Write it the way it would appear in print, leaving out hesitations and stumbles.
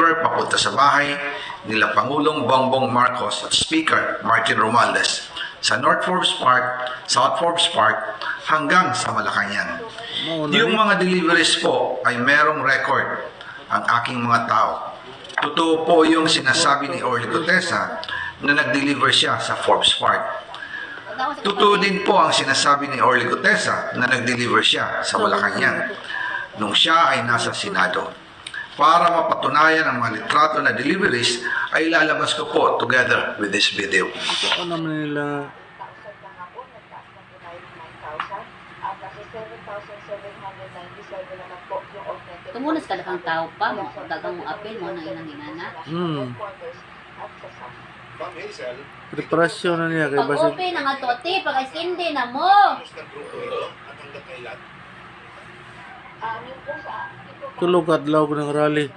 nag-deliver papunta sa bahay nila Pangulong Bongbong Marcos at Speaker Martin Romualdez sa North Forbes Park, South Forbes Park hanggang sa Malacanang. Yung mga deliveries po ay merong record ang aking mga tao. Totoo po yung sinasabi ni Orly Gutesa na nag-deliver siya sa Forbes Park. Totoo din po ang sinasabi ni Orly Gutesa na nag-deliver siya sa Malacanang nung siya ay nasa Senado. Para mapatunayan ang mga litrato na deliveries ay lalabas ko po together with this video. Ito naman nila. Tumunas ka na kang tao pa, dagang mong apel mo na inang inana. Preparasyon na niya kay Basig. Pag-open ang ato, ati, pag-isindi na mo. Tulog adlaw ko ng rally.